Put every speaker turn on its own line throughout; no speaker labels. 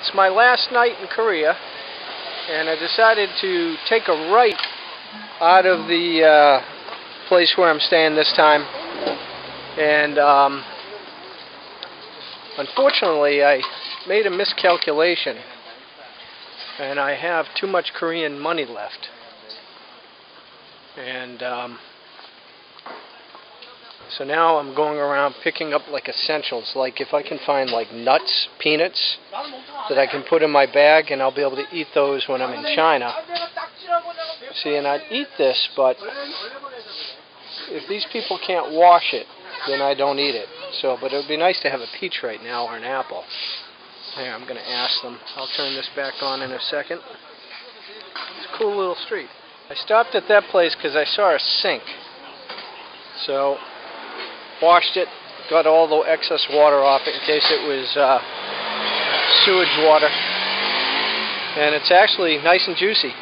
It's my last night in Korea, and I decided to take a right out of the place where I'm staying this time. And unfortunately, I made a miscalculation, and I have too much Korean money left. And so now I'm going around picking up like essentials, like if I can find like nuts, peanuts that I can put in my bag, and I'll be able to eat those when I'm in China. See, and I'd eat this, but if these people can't wash it, then I don't eat it. So, but it would be nice to have a peach right now or an apple. Here, I'm going to ask them. I'll turn this back on in a second. It's a cool little street. I stopped at that place because I saw a sink. So, washed it, got all the excess water off it in case it was sewage water. And it's actually nice and juicy.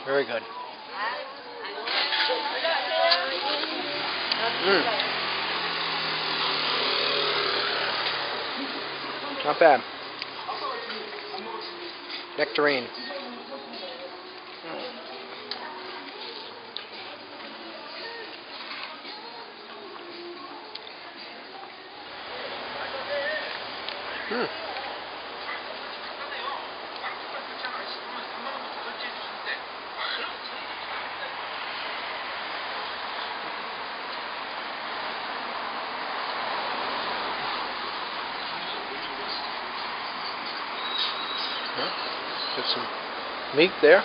Very good. Not bad. Nectarine. Get some meat there.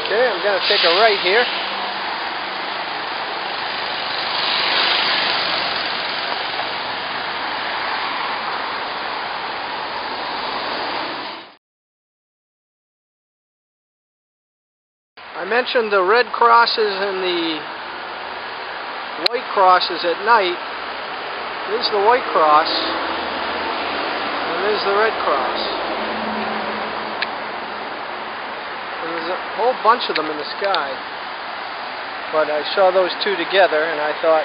Okay, I'm going to take a right here. I mentioned the red crosses and the white crosses at night. There's the white cross, and there's the red cross. And there's a whole bunch of them in the sky. But I saw those two together, and I thought,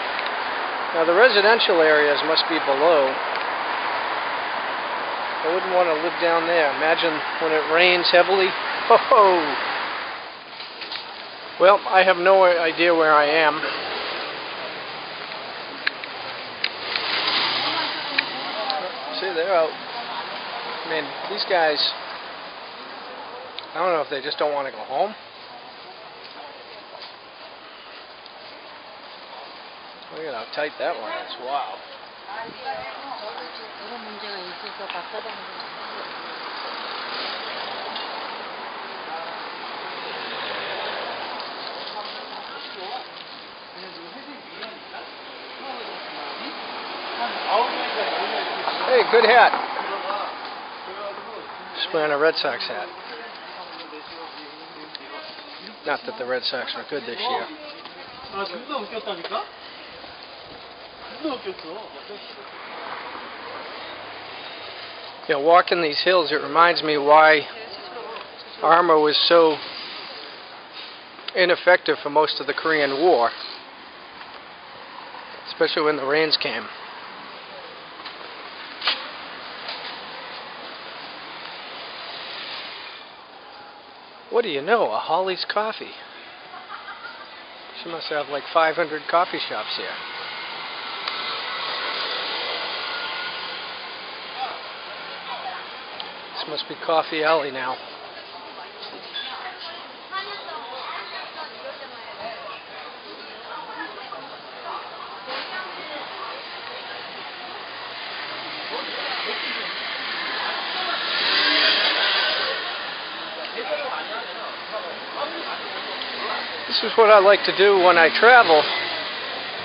now the residential areas must be below. I wouldn't want to live down there. Imagine when it rains heavily. Oh! Well, I have no idea where I am. See, they're out. I mean, these guys, I don't know if they just don't want to go home. Look at how tight that one is. Wow. Hey, good hat. Just wearing a Red Sox hat. Not that the Red Sox are good this year. You know, walking these hills, it reminds me why armor was so ineffective for most of the Korean War, especially when the rains came. What do you know? A Holly's Coffee. She must have like 500 coffee shops here. This must be Coffee Alley now. This is what I like to do when I travel,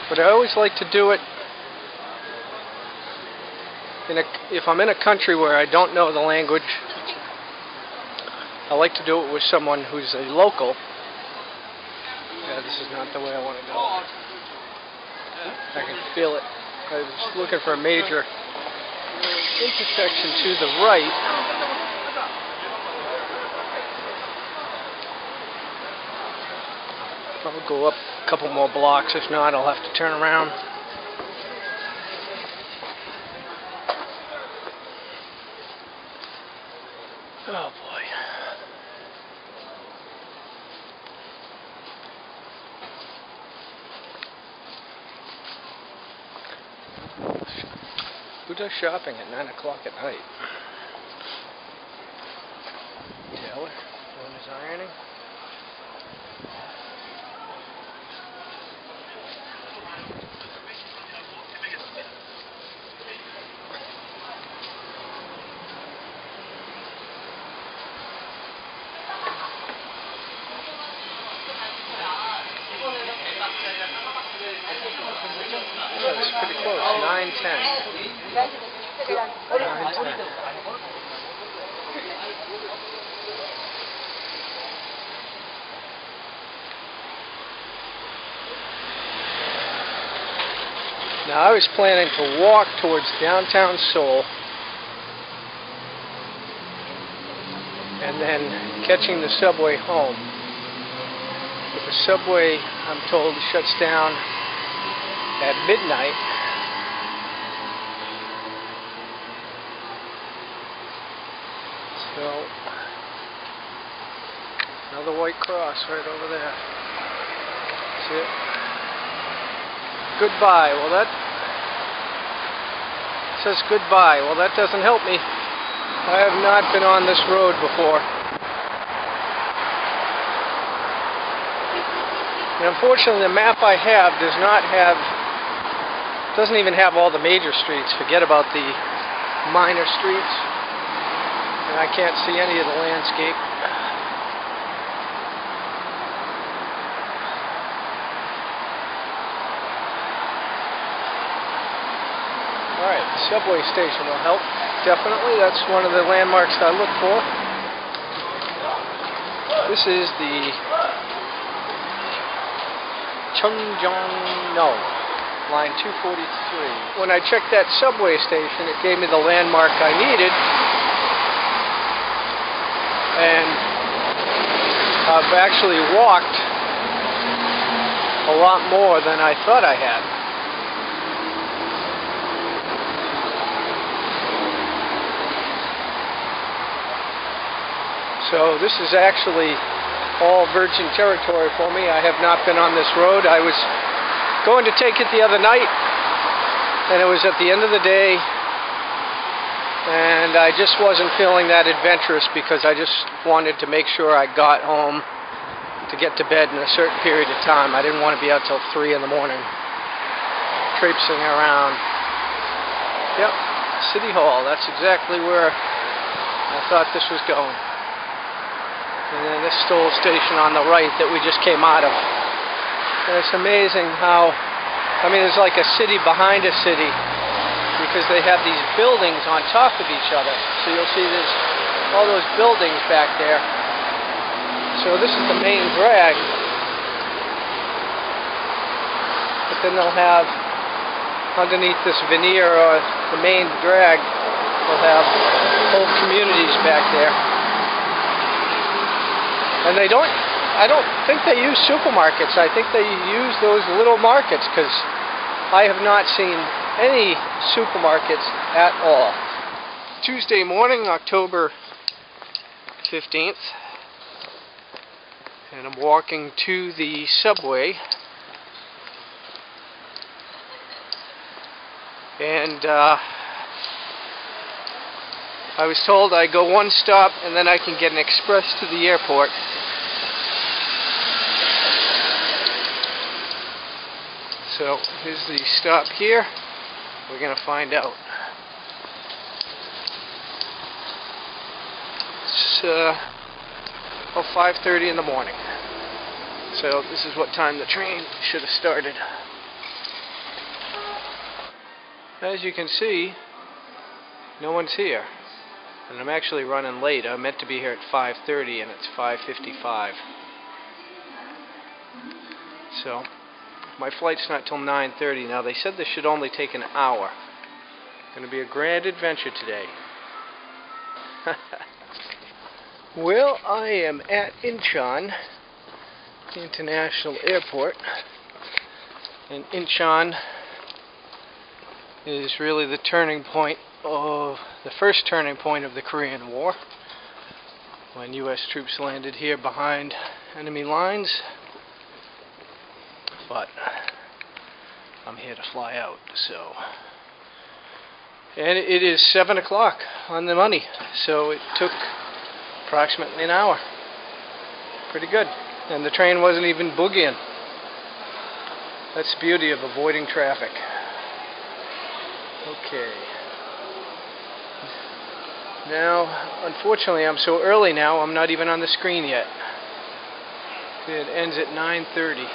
but I always like to do it if I'm in a country where I don't know the language. I like to do it with someone who's a local. Yeah, this is not the way I want to go. I can feel it. I was looking for a major intersection to the right. I'll go up a couple more blocks. If not, I'll have to turn around. Oh boy. Who does shopping at 9 o'clock at night? Taylor doing his ironing. Yeah, it's pretty close. 9:10. 9:10. Now I was planning to walk towards downtown Seoul and then catching the subway home. But the subway, I'm told, shuts down at midnight. So, another white cross right over there. That's it. Goodbye. Well, that says goodbye. Well, that doesn't help me. I have not been on this road before. And unfortunately, the map I have doesn't even have all the major streets. Forget about the minor streets. And I can't see any of the landscape. Alright, the subway station will help. Definitely, that's one of the landmarks I look for. This is the Chungjong-no, line 243. When I checked that subway station, it gave me the landmark I needed. And I've actually walked a lot more than I thought I had. So this is actually all virgin territory for me. I have not been on this road. I was going to take it the other night, and it was at the end of the day, and I just wasn't feeling that adventurous because I just wanted to make sure I got home to get to bed in a certain period of time. I didn't want to be out till 3 in the morning, traipsing around. Yep, City Hall. That's exactly where I thought this was going. And then this Seoul station on the right that we just came out of. And it's amazing how, I mean, it's like a city behind a city because they have these buildings on top of each other. So you'll see there's all those buildings back there. So this is the main drag. But then they'll have, underneath this veneer or the main drag, they'll have whole communities back there. And I don't think they use supermarkets. I think they use those little markets because I have not seen any supermarkets at all. Tuesday morning, October 15th, and I'm walking to the subway. And I was told I go one stop and then I can get an express to the airport. So here's the stop here. We're going to find out. It's 5:30 in the morning. So this is what time the train should have started. As you can see, no one's here. And I'm actually running late. I meant to be here at 5:30 and it's 5:55. So my flight's not till 9:30. Now they said this should only take an hour. Going to be a grand adventure today. Well, I am at Incheon, International Airport. And Incheon is really the turning point of the first turning point of the Korean War, when U.S. troops landed here behind enemy lines. But I'm here to fly out, so. And it is 7 o'clock on the money, so it took approximately an hour. Pretty good. And the train wasn't even boogieing. That's the beauty of avoiding traffic. Okay. Now, unfortunately, I'm so early now, I'm not even on the screen yet. It ends at 9:30.